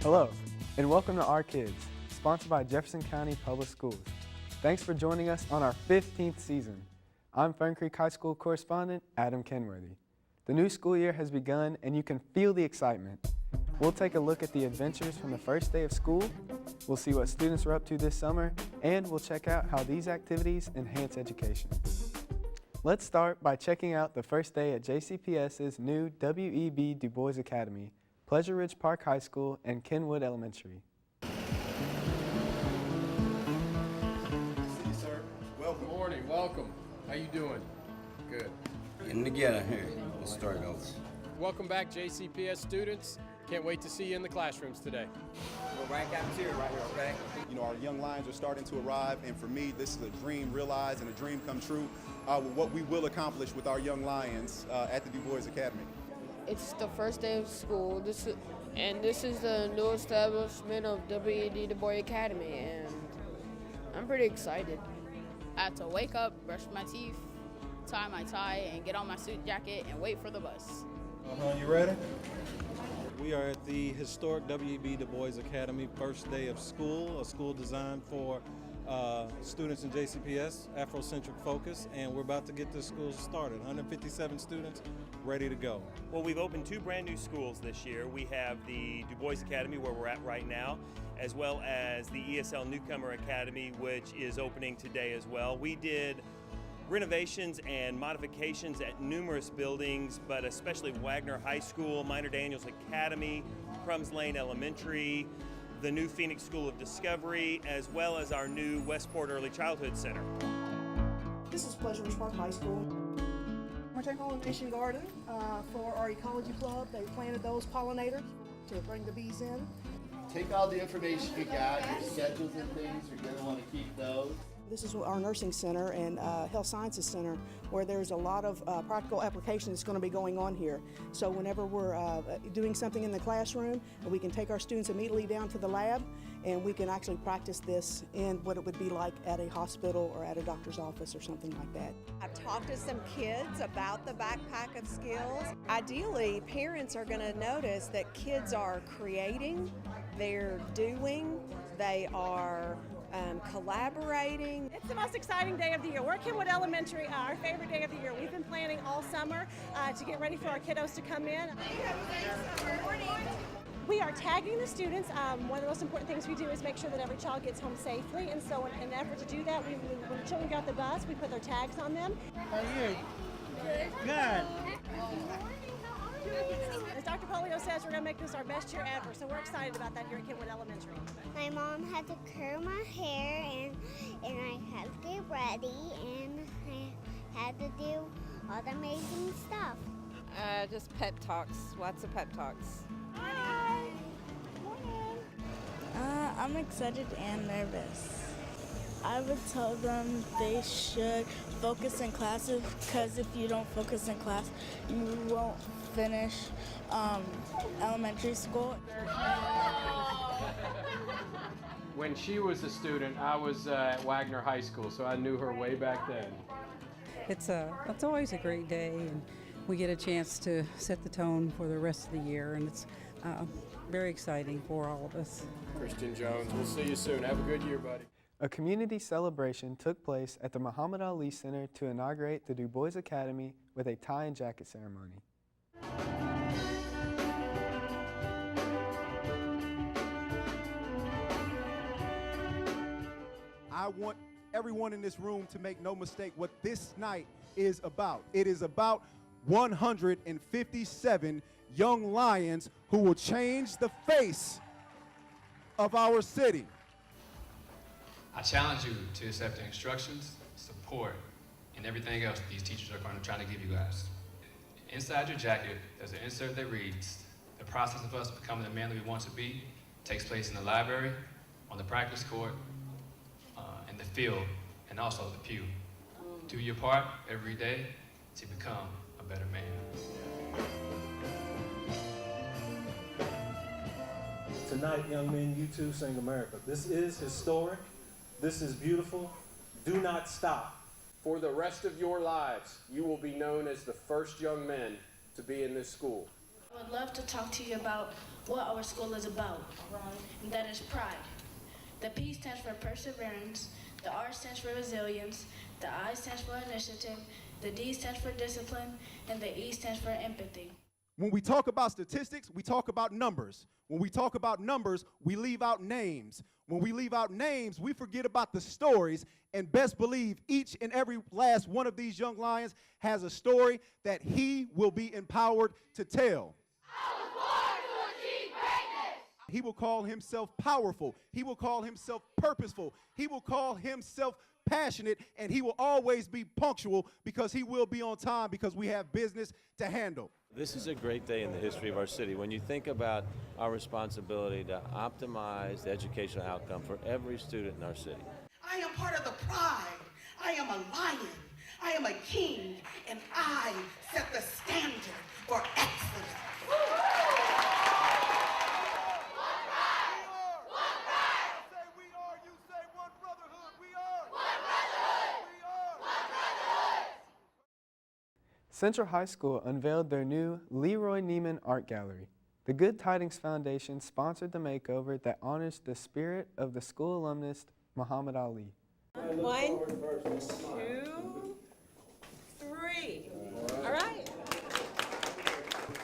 Hello, and welcome to Our Kids, sponsored by Jefferson County Public Schools. Thanks for joining us on our 15th season. I'm Fern Creek High School correspondent Adam Kenworthy. The new school year has begun, and you can feel the excitement. We'll take a look at the adventures from the first day of school, we'll see what students are up to this summer, and we'll check out how these activities enhance education. Let's start by checking out the first day at JCPS's new W.E.B. Du Bois Academy, Pleasure Ridge Park High School, and Kenwood Elementary. See you, sir. Well, good morning. Welcome. How you doing? Good. Getting together here. Let's start over. Welcome back, JCPS students. Can't wait to see you in the classrooms today. We're right cafeteria right here, okay? You know, our young lions are starting to arrive, and for me, this is a dream realized and a dream come true. What we will accomplish with our young lions at the Du Bois Academy. It's the first day of school, this is the new establishment of W.E.B. Du Bois Academy, and I'm pretty excited. I had to wake up, brush my teeth, tie my tie, and get on my suit jacket and wait for the bus. You ready? We are at the historic W.E.B. Du Bois Academy, first day of school, a school designed for students in JCPS, Afrocentric focus, and we're about to get this school started. 157 students ready to go. Well, we've opened two brand new schools this year. We have the Du Bois Academy, where we're at right now, as well as the ESL Newcomer Academy, which is opening today as well. We did renovations and modifications at numerous buildings, but especially Wagner High School, Minor Daniels Academy, Crumbs Lane Elementary, the new Phoenix School of Discovery, as well as our new Westport Early Childhood Center. This is Pleasure Ridge Park High School. We're taking pollination garden for our ecology club. They planted those pollinators to bring the bees in. Take all the information you got, your schedules and things, you're going to want to keep those. This is our nursing center and health sciences center, where there's a lot of practical application that's going to be going on here. So whenever we're doing something in the classroom, we can take our students immediately down to the lab, and we can actually practice this in what it would be like at a hospital or at a doctor's office or something like that. I've talked to some kids about the backpack of skills. Ideally, parents are going to notice that kids are creating, they're doing, they are collaborating. It's the most exciting day of the year. We're at Kenwood Elementary, our favorite day of the year. We've been planning all summer to get ready for our kiddos to come in. We are tagging the students. One of the most important things we do is make sure that every child gets home safely, and so in an effort to do that, when the children got the bus, we put their tags on them. How are you? Good. As Dr. Polio says, we're going to make this our best year ever, so we're excited about that here at Kenwood Elementary. My mom had to curl my hair, and I had to get ready, and I had to do all the amazing stuff. Just pep talks, lots of pep talks. Hi. Morning. I'm excited and nervous. I would tell them they should focus in classes, because if you don't focus in class, you won't finish elementary school. When she was a student, I was at Wagner High School, so I knew her way back then. It's always a great day, and we get a chance to set the tone for the rest of the year, and it's very exciting for all of us. Christian Jones, we'll see you soon. Have a good year, buddy. A community celebration took place at the Muhammad Ali Center to inaugurate the Du Bois Academy with a tie and jacket ceremony. I want everyone in this room to make no mistake what this night is about. It is about 157 young lions who will change the face of our city. I challenge you to accept the instructions, support, and everything else these teachers are going to try to give you guys. Inside your jacket, there's an insert that reads, "The process of us becoming the man that we want to be takes place in the library, on the practice court, in the field, and also the pew. Do your part every day to become a better man." Tonight, young men, you too sing America. This is historic. This is beautiful. Do not stop. For the rest of your lives, you will be known as the first young men to be in this school. I would love to talk to you about what our school is about, and that is pride. The P stands for perseverance, the R stands for resilience, the I stands for initiative, the D stands for discipline, and the E stands for empathy. When we talk about statistics, we talk about numbers. When we talk about numbers, we leave out names. When we leave out names, we forget about the stories, and best believe each and every last one of these young lions has a story that he will be empowered to tell. I was born to achieve greatness. He will call himself powerful. He will call himself purposeful. He will call himself passionate, and he will always be punctual because he will be on time because we have business to handle. This is a great day in the history of our city. When you think about our responsibility to optimize the educational outcome for every student in our city. I am part of the pride. I am a lion. I am a king, and I set the standard for excellence. Central High School unveiled their new Leroy Neiman Art Gallery. The Good Tidings Foundation sponsored the makeover that honors the spirit of the school alumnus Muhammad Ali. 1, 2, 3. All right.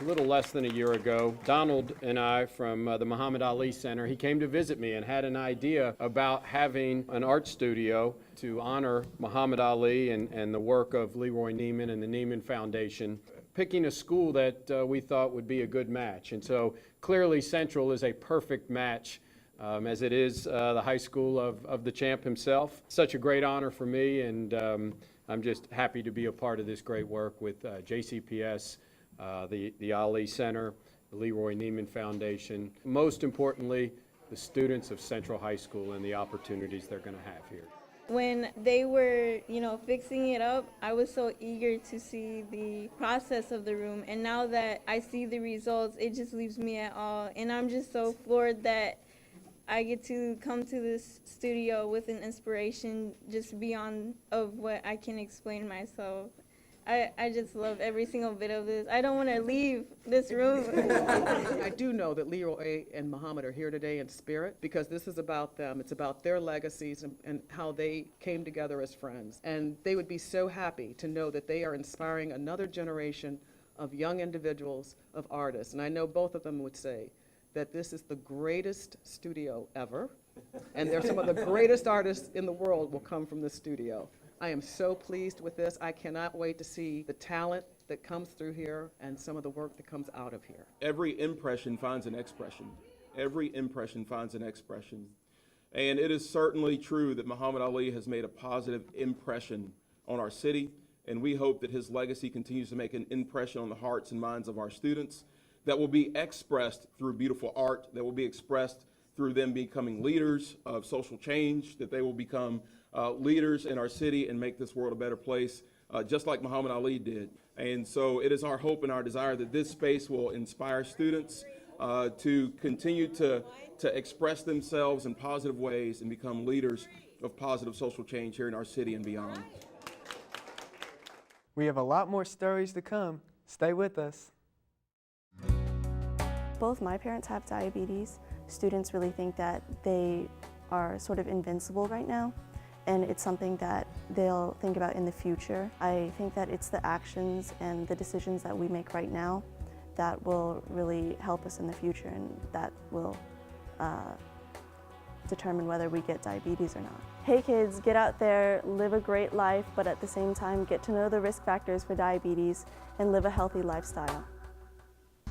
A little less than a year ago, Donald and I from the Muhammad Ali Center, he came to visit me and had an idea about having an art studio to honor Muhammad Ali and the work of Leroy Neiman and the Neiman Foundation, picking a school that we thought would be a good match. And so clearly Central is a perfect match, as it is the high school of the champ himself. Such a great honor for me, and I'm just happy to be a part of this great work with JCPS, the Ali Center, the Leroy Neiman Foundation. Most importantly, the students of Central High School and the opportunities they're going to have here. When they were, fixing it up, I was so eager to see the process of the room. And now that I see the results, it just leaves me at awe. And I'm just so floored that I get to come to this studio with an inspiration just beyond of what I can explain myself. I just love every single bit of this. I don't want to leave this room. I do know that Leroy and Muhammad are here today in spirit because this is about them. It's about their legacies and how they came together as friends. And they would be so happy to know that they are inspiring another generation of young individuals, of artists. And I know both of them would say that this is the greatest studio ever, and they're some of the greatest artists in the world will come from this studio. I am so pleased with this. I cannot wait to see the talent that comes through here and some of the work that comes out of here. Every impression finds an expression. Every impression finds an expression. And it is certainly true that Muhammad Ali has made a positive impression on our city, and we hope that his legacy continues to make an impression on the hearts and minds of our students that will be expressed through beautiful art, that will be expressed through them becoming leaders of social change, that they will become leaders in our city and make this world a better place, just like Muhammad Ali did. And so it is our hope and our desire that this space will inspire students to continue to express themselves in positive ways and become leaders of positive social change here in our city and beyond. We have a lot more stories to come. Stay with us. Both my parents have diabetes. Students really think that they are sort of invincible right now, and it's something that they'll think about in the future. I think that it's the actions and the decisions that we make right now that will really help us in the future, and that will determine whether we get diabetes or not. Hey kids, get out there, live a great life, but at the same time get to know the risk factors for diabetes and live a healthy lifestyle.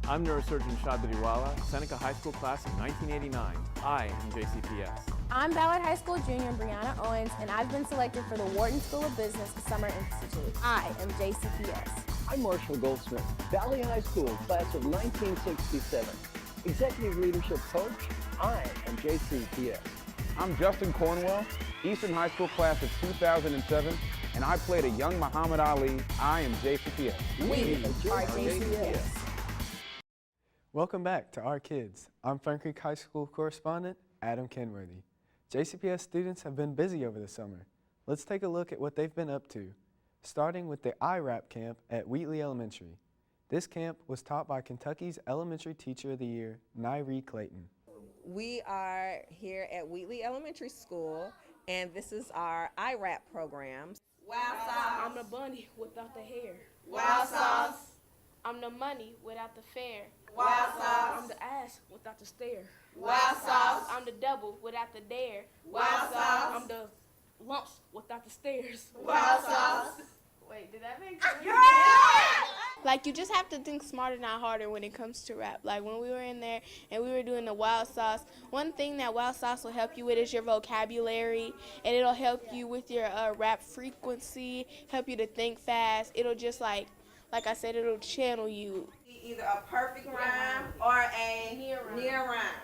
I'm neurosurgeon Shad Badiwala, Seneca High School class of 1989. I am JCPS. I'm Ballard High School junior Brianna Owens, and I've been selected for the Wharton School of Business Summer Institute. I am JCPS. I'm Marshall Goldsmith, Valley High School class of 1967. Executive Leadership Coach, I am JCPS. I'm Justin Cornwell, Eastern High School class of 2007, and I played a young Muhammad Ali. I am JCPS. We are JCPS. Welcome back to Our Kids. I'm Fern Creek High School correspondent Adam Kenworthy. JCPS students have been busy over the summer. Let's take a look at what they've been up to, starting with the IRAP camp at Wheatley Elementary. This camp was taught by Kentucky's Elementary Teacher of the Year, Nyree Clayton. We are here at Wheatley Elementary School, and this is our IRAP program. Wow sauce. I'm the bunny without the hair. Wow sauce. I'm the money without the fair. Wow sauce. I'm the ass without the stare. Wow sauce. I'm the double without the dare. Wow sauce. I'm the lumps without the stairs. Wow sauce. Wait, did that make sense? Yeah! Like, you just have to think smarter, not harder when it comes to rap. Like, when we were in there and we were doing the Wow Sauce, one thing that Wow Sauce will help you with is your vocabulary, and it'll help you with your rap frequency, help you to think fast. It'll just, like I said, it'll channel you. Either a perfect rhyme or a near rhyme.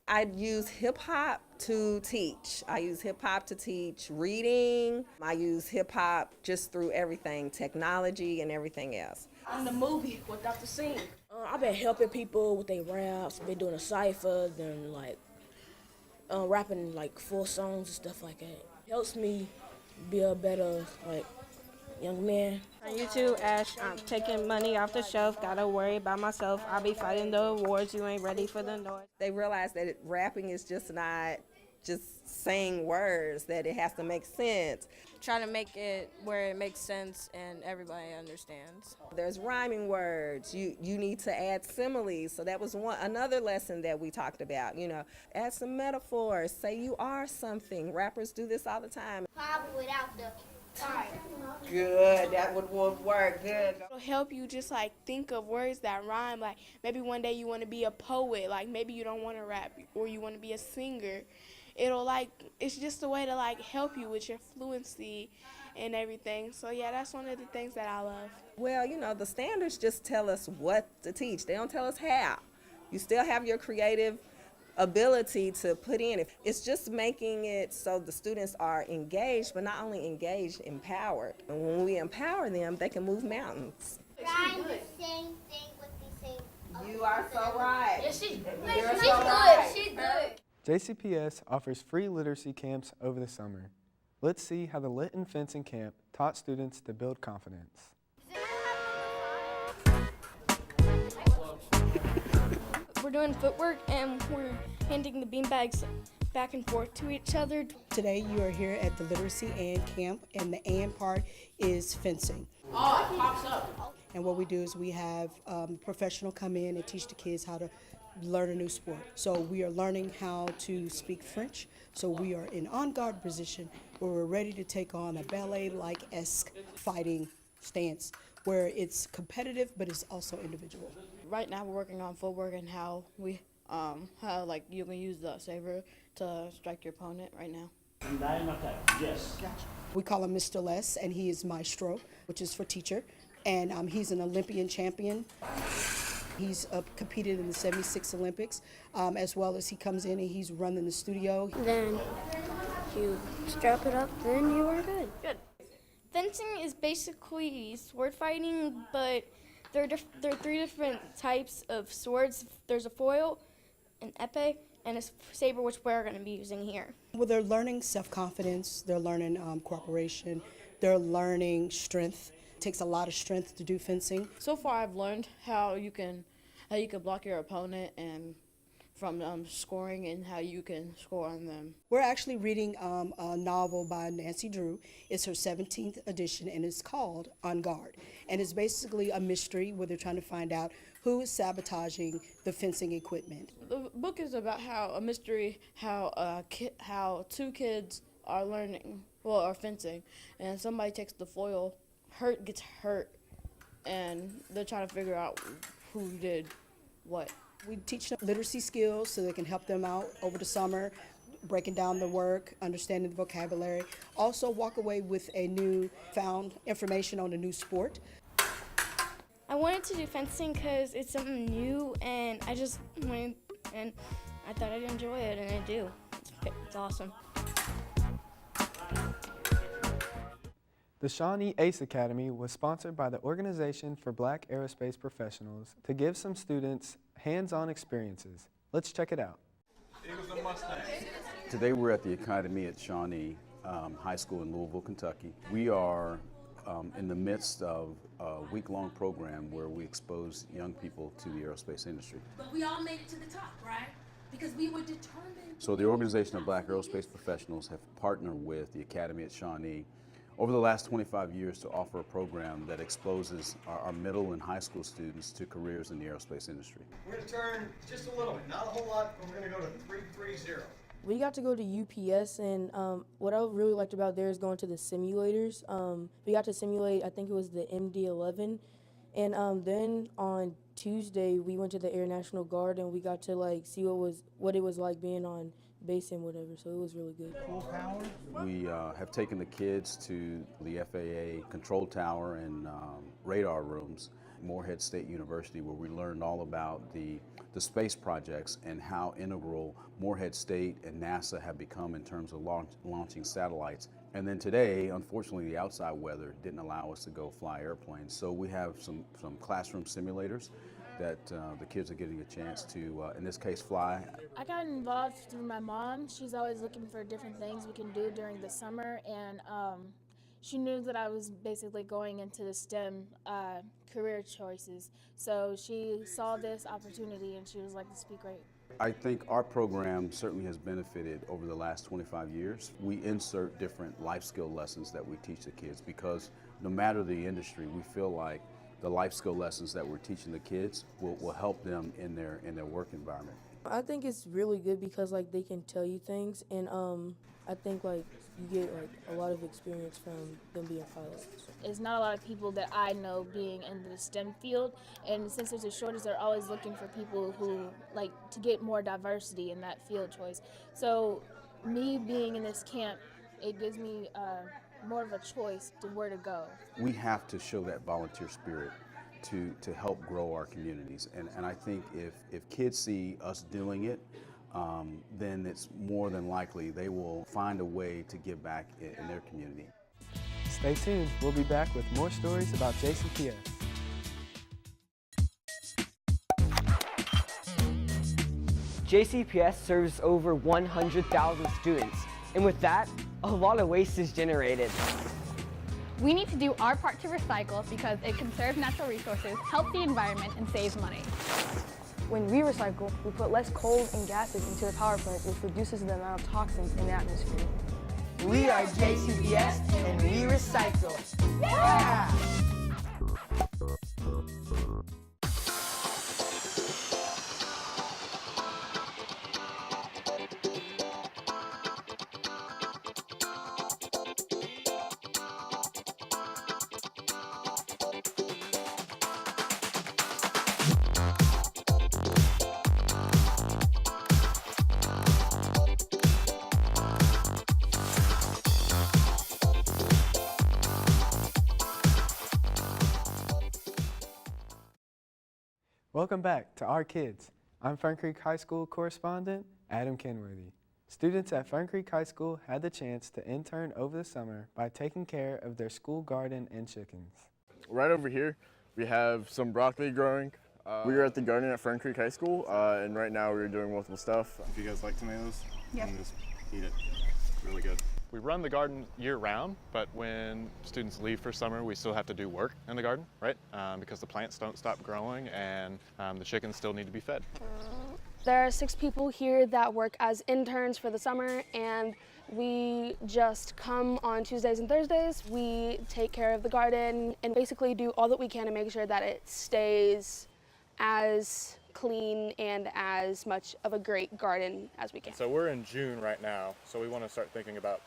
I use hip hop to teach. I use hip hop to teach reading. I use hip hop just through everything, technology and everything else. I'm the movie without the scene. I've been helping people with their raps, been doing a cipher, then like rapping like full songs and stuff like that. Helps me be a better young man. On YouTube, Ash, I'm taking money off the shelf, gotta worry about myself. I'll be fighting the awards, you ain't ready for the noise. They realize that rapping is just not just saying words, that it has to make sense. Try to make it where it makes sense and everybody understands. There's rhyming words. You need to add similes. So that was another lesson that we talked about. Add some metaphors. Say you are something. Rappers do this all the time. Probably without the fire. Good. That would work. Good. It'll help you just think of words that rhyme. Like maybe one day you want to be a poet. Like maybe you don't want to rap or you want to be a singer. It's just a way to help you with your fluency and everything. So yeah, that's one of the things that I love. Well, the standards just tell us what to teach. They don't tell us how. You still have your creative ability to put in. It's just making it so the students are engaged, but not only engaged, empowered. And when we empower them, they can move mountains. Trying the same thing with the same. You are so right. Yeah, she's good. She's good. JCPS offers free literacy camps over the summer. Let's see how the Lit and Fencing Camp taught students to build confidence. We're doing footwork and we're handing the beanbags back and forth to each other. Today you are here at the Literacy and Camp, and the and part is fencing. Oh, it pops up. And what we do is we have a professional come in and teach the kids how to learn a new sport. So we are learning how to speak French. So we are in en garde position where we're ready to take on a ballet-like-esque fighting stance where it's competitive but it's also individual. Right now we're working on footwork and how we you can use the saber to strike your opponent right now. Yes. We call him Mr. Les, and he is Maestro, which is for teacher, and he's an Olympian champion. He's competed in the 76 Olympics, as well as he comes in and he's running the studio. Then you strap it up, then you are good. Good. Fencing is basically sword fighting, but there are three different types of swords. There's a foil, an epee, and a saber, which we're going to be using here. Well, they're learning self-confidence, they're learning cooperation, they're learning strength. It takes a lot of strength to do fencing. So far I've learned how you can block your opponent and from scoring and how you can score on them. We're actually reading a novel by Nancy Drew. It's her 17th edition and it's called On Guard. And it's basically a mystery where they're trying to find out who is sabotaging the fencing equipment. The book is about how two kids are are fencing, and somebody takes the foil, gets hurt, and they're trying to figure out who did what. We teach them literacy skills so they can help them out over the summer, breaking down the work, understanding the vocabulary. Also walk away with a found information on a new sport. I wanted to do fencing because it's something new, and I just went and I thought I'd enjoy it, and I do. It's awesome. The Shawnee Ace Academy was sponsored by the Organization for Black Aerospace Professionals to give some students hands-on experiences. Let's check it out. Today we're at the Academy at Shawnee High School in Louisville, Kentucky. We are in the midst of a week-long program where we expose young people to the aerospace industry. But we all made it to the top, right? Because we were determined. So the Organization of Black Aerospace Professionals have partnered with the Academy at Shawnee over the last 25 years to offer a program that exposes our middle and high school students to careers in the aerospace industry. We're going to turn just a little bit, not a whole lot, but we're going to go to 330. We got to go to UPS, and what I really liked about there is going to the simulators. We got to simulate, I think it was the MD-11, and then on Tuesday we went to the Air National Guard, and we got to like see what it was like being on base and whatever. So it was really good. We have taken the kids to the FAA control tower and radar rooms, Morehead State University, where we learned all about the space projects and how integral Morehead State and NASA have become in terms of launching satellites. And then today, unfortunately, the outside weather didn't allow us to go fly airplanes. So we have some classroom simulators that the kids are getting a chance to, in this case, fly. I got involved through my mom. She's always looking for different things we can do during the summer, and she knew that I was basically going into the STEM career choices. So she saw this opportunity and she was like, this would be great. I think our program certainly has benefited over the last 25 years. We insert different life skill lessons that we teach the kids because no matter the industry, we feel like the life skill lessons that we're teaching the kids will help them in their work environment. I think it's really good because like they can tell you things, and I think like you get like a lot of experience from them being pilots. There's not a lot of people that I know being in the STEM field, and since there's a shortage, they're always looking for people who like to get more diversity in that field choice. So me being in this camp, it gives me more of a choice to where to go. We have to show that volunteer spirit to help grow our communities. And I think if kids see us doing it, then it's more than likely they will find a way to give back in their community. Stay tuned. We'll be back with more stories about JCPS. JCPS serves over 100,000 students, and with that, a lot of waste is generated. We need to do our part to recycle because it conserves natural resources, helps the environment, and saves money. When we recycle, we put less coal and gases into the power plant, which reduces the amount of toxins in the atmosphere. We are JCPS and we recycle. Yeah! Welcome back to Our Kids. I'm Fern Creek High School correspondent Adam Kenworthy. Students at Fern Creek High School had the chance to intern over the summer by taking care of their school garden and chickens. Right over here, we have some broccoli growing. We are at the garden at Fern Creek High School, and right now we're doing multiple stuff. If you guys like tomatoes, yep. Just eat it. It's really good. We run the garden year-round, but when students leave for summer, we still have to do work in the garden, right? Because the plants don't stop growing and the chickens still need to be fed. There are 6 people here that work as interns for the summer, and we just come on Tuesdays and Thursdays. We take care of the garden and basically do all that we can to make sure that it stays as clean and as much of a great garden as we can. So we're in June right now, so we want to start thinking about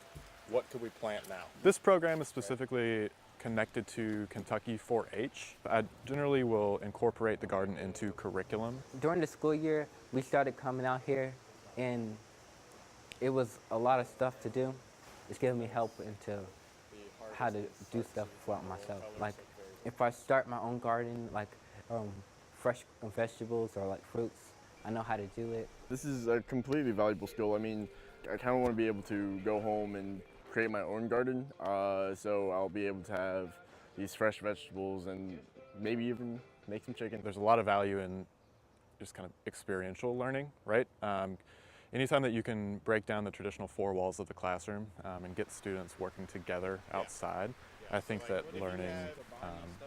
what could we plant now. This program is specifically connected to Kentucky 4-H. I generally will incorporate the garden into curriculum. During the school year, we started coming out here, and it was a lot of stuff to do. It's giving me help into how to do stuff for myself. Like if I start my own garden, like fresh vegetables or like fruits, I know how to do it. This is a completely valuable skill. I mean, I kind of want to be able to go home and create my own garden, so I'll be able to have these fresh vegetables and maybe even make some chicken. There's a lot of value in just kind of experiential learning, right? Anytime that you can break down the traditional 4 walls of the classroom and get students working together outside, I think that learning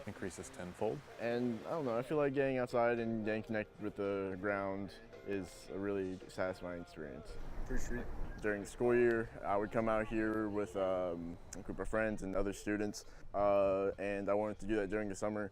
increases tenfold. And I don't know, I feel like getting outside and getting connected with the ground is a really satisfying experience. During the school year, I would come out here with a group of friends and other students, and I wanted to do that during the summer.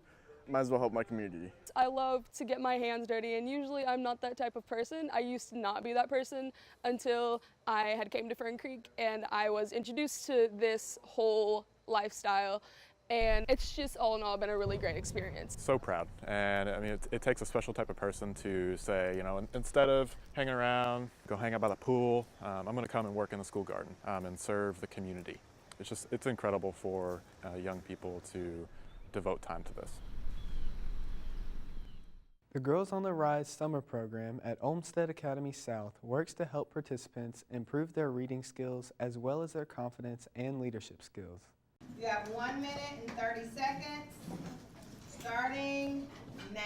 Might as well help my community. I love to get my hands dirty, and usually I'm not that type of person. I used to not be that person until I had came to Fern Creek and I was introduced to this whole lifestyle. And it's just all in all been a really great experience. So proud, and I mean it takes a special type of person to say, you know, instead of hanging around, go hang out by the pool, I'm going to come and work in the school garden and serve the community. It's incredible for young people to devote time to this. The Girls on the Rise summer program at Olmsted Academy South works to help participants improve their reading skills as well as their confidence and leadership skills. You have 1 minute and 30 seconds, starting now.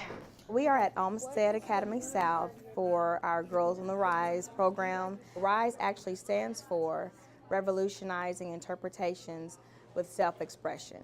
We are at Olmsted Academy South for our Girls on the Rise program. RISE actually stands for Revolutionizing Interpretations with Self-Expression.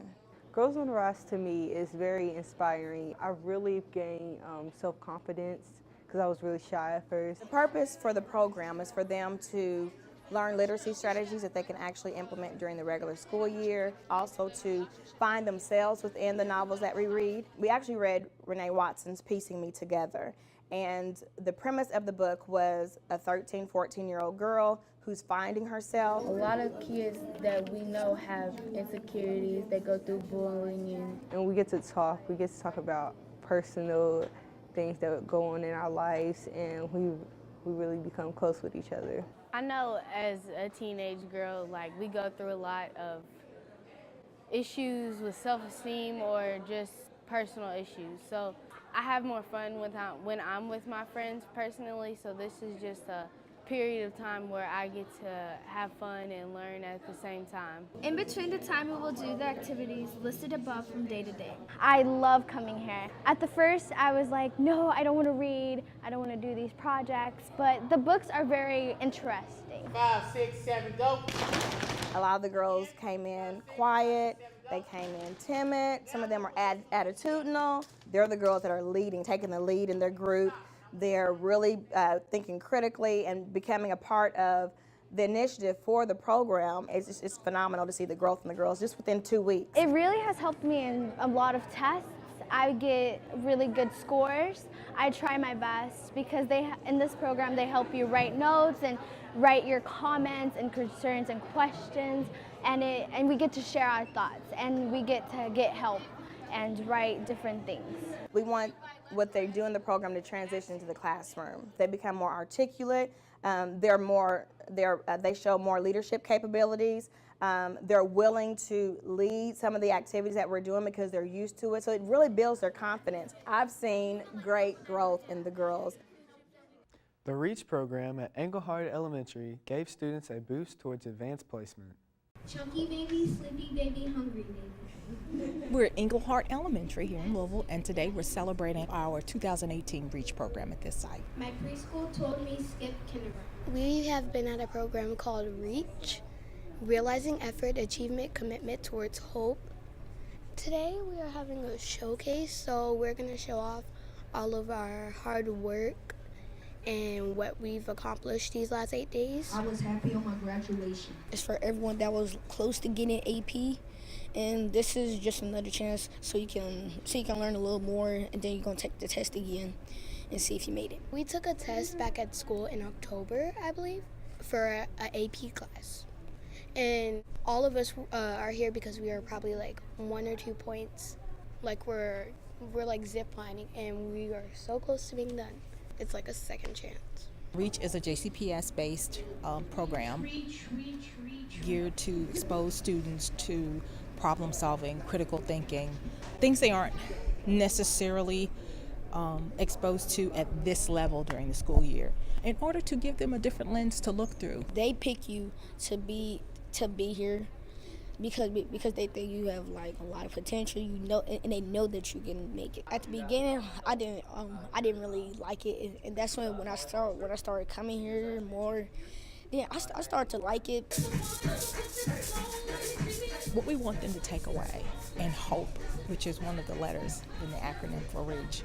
Girls on the Rise to me is very inspiring. I really gained self-confidence because I was really shy at first. The purpose for the program is for them to learn literacy strategies that they can actually implement during the regular school year, also to find themselves within the novels that we read. We actually read Renee Watson's Piecing Me Together, and the premise of the book was a 13, 14-year-old girl who's finding herself. A lot of kids that we know have insecurities, they go through bullying. And we get to talk about personal things that go on in our lives, and we really become close with each other. I know as a teenage girl, like, we go through a lot of issues with self-esteem or just personal issues. So I have more fun when I'm with my friends personally, so this is just a period of time where I get to have fun and learn at the same time. In between the time, we will do the activities listed above from day to day. I love coming here. At the first, I was like, no, I don't want to read. I don't want to do these projects, but the books are very interesting. 5, 6, 7, go. A lot of the girls came in quiet, they came in timid, some of them are attitudinal. They're the girls that are leading, taking the lead in their group. They're really thinking critically and becoming a part of the initiative for the program. It's phenomenal to see the growth in the girls just within 2 weeks. It really has helped me in a lot of tests. I get really good scores. I try my best because in this program they help you write notes and write your comments and concerns and questions, and we get to share our thoughts and we get to get help and write different things. We want what they do in the program to transition to the classroom. They become more articulate. They show more leadership capabilities. They're willing to lead some of the activities that we're doing because they're used to it. So it really builds their confidence. I've seen great growth in the girls. The REACH program at Engelhard Elementary gave students a boost towards advanced placement. Chunky baby, sleepy baby, hungry baby. We're at Engelhard Elementary here in Louisville, and today we're celebrating our 2018 REACH program at this site. My preschool told me skip kindergarten. We have been at a program called REACH, Realizing Effort, Achievement, Commitment Towards Hope. Today we are having a showcase, so we're going to show off all of our hard work and what we've accomplished these last 8 days. I was happy on my graduation. It's for everyone that was close to getting AP, and this is just another chance so you can learn a little more, and then you're going to take the test again and see if you made it. We took a test back at school in October, I believe, for an AP class. And all of us are here because we are probably like 1 or 2 points. Like we're like zip lining, and we are so close to being done. It's like a second chance. REACH is a JCPS-based program geared to expose students to problem solving, critical thinking, things they aren't necessarily exposed to at this level during the school year, in order to give them a different lens to look through. They pick you to be here because they think you have like a lot of potential, and they know that you can make it. At the beginning, I didn't really like it, and that's when I started coming here more, yeah, I started to like it. What we want them to take away, and HOPE, which is one of the letters in the acronym for REACH,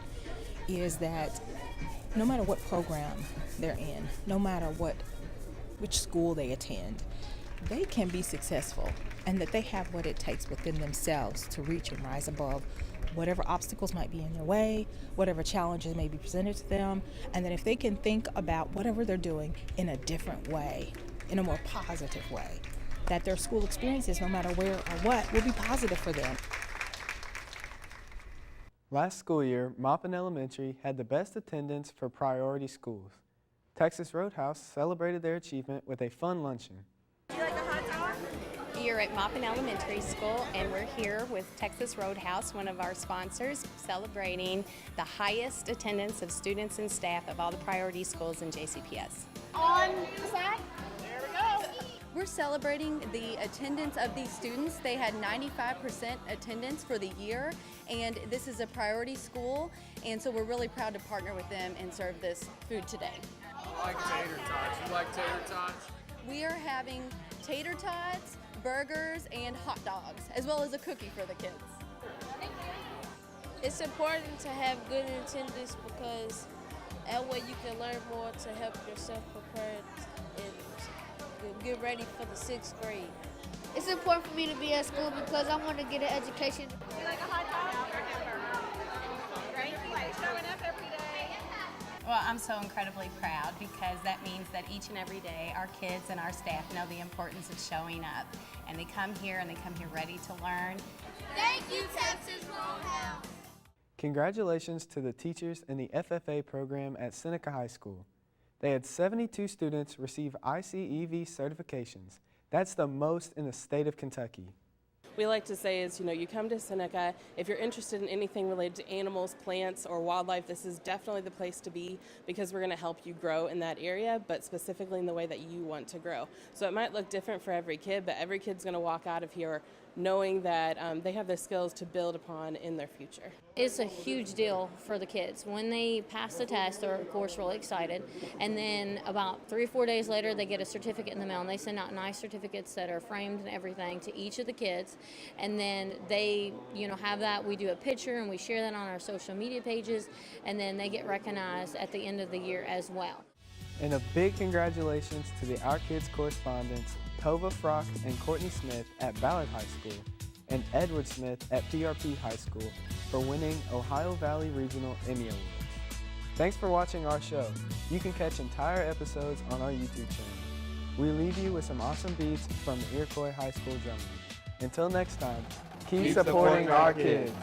is that no matter what program they're in, no matter which school they attend, they can be successful, and that they have what it takes within themselves to reach and rise above whatever obstacles might be in their way, whatever challenges may be presented to them, and that if they can think about whatever they're doing in a different way, in a more positive way, that their school experiences, no matter where or what, will be positive for them. Last school year, Maupin Elementary had the best attendance for priority schools. Texas Roadhouse celebrated their achievement with a fun luncheon. You're at Maupin Elementary School, and we're here with Texas Roadhouse, one of our sponsors, celebrating the highest attendance of students and staff of all the priority schools in JCPS. On the side. There we go. We're celebrating the attendance of these students. They had 95% attendance for the year, and this is a priority school, and so we're really proud to partner with them and serve this food today. I like tater tots. You like tater tots? We are having tater tots, burgers, and hot dogs, as well as a cookie for the kids. It's important to have good attendance because that way you can learn more to help yourself prepare and get ready for the 6th grade. It's important for me to be at school because I want to get an education. You like a hot dog or hamburger? Great. Like showing up every day. Well, I'm so incredibly proud because that means that each and every day our kids and our staff know the importance of showing up. And they come here ready to learn. Thank you, Texas Roadhouse. Congratulations to the teachers in the FFA program at Seneca High School. They had 72 students receive ICEV certifications. That's the most in the state of Kentucky. We like to say is, you come to Seneca, if you're interested in anything related to animals, plants, or wildlife, this is definitely the place to be because we're going to help you grow in that area, but specifically in the way that you want to grow. So it might look different for every kid, but every kid's going to walk out of here knowing that they have the skills to build upon in their future. It's a huge deal for the kids. When they pass the test, they're of course really excited, and then about 3 or 4 days later they get a certificate in the mail, and they send out nice certificates that are framed and everything to each of the kids, and then they have that. We do a picture and we share that on our social media pages, and then they get recognized at the end of the year as well. And a big congratulations to the Our Kids correspondents Tova Frock and Courtney Smith at Ballard High School and Edward Smith at PRP High School for winning Ohio Valley Regional Emmy Awards. Thanks for watching our show. You can catch entire episodes on our YouTube channel. We leave you with some awesome beats from the Iroquois High School Drum Unit. Until next time, keep supporting our kids.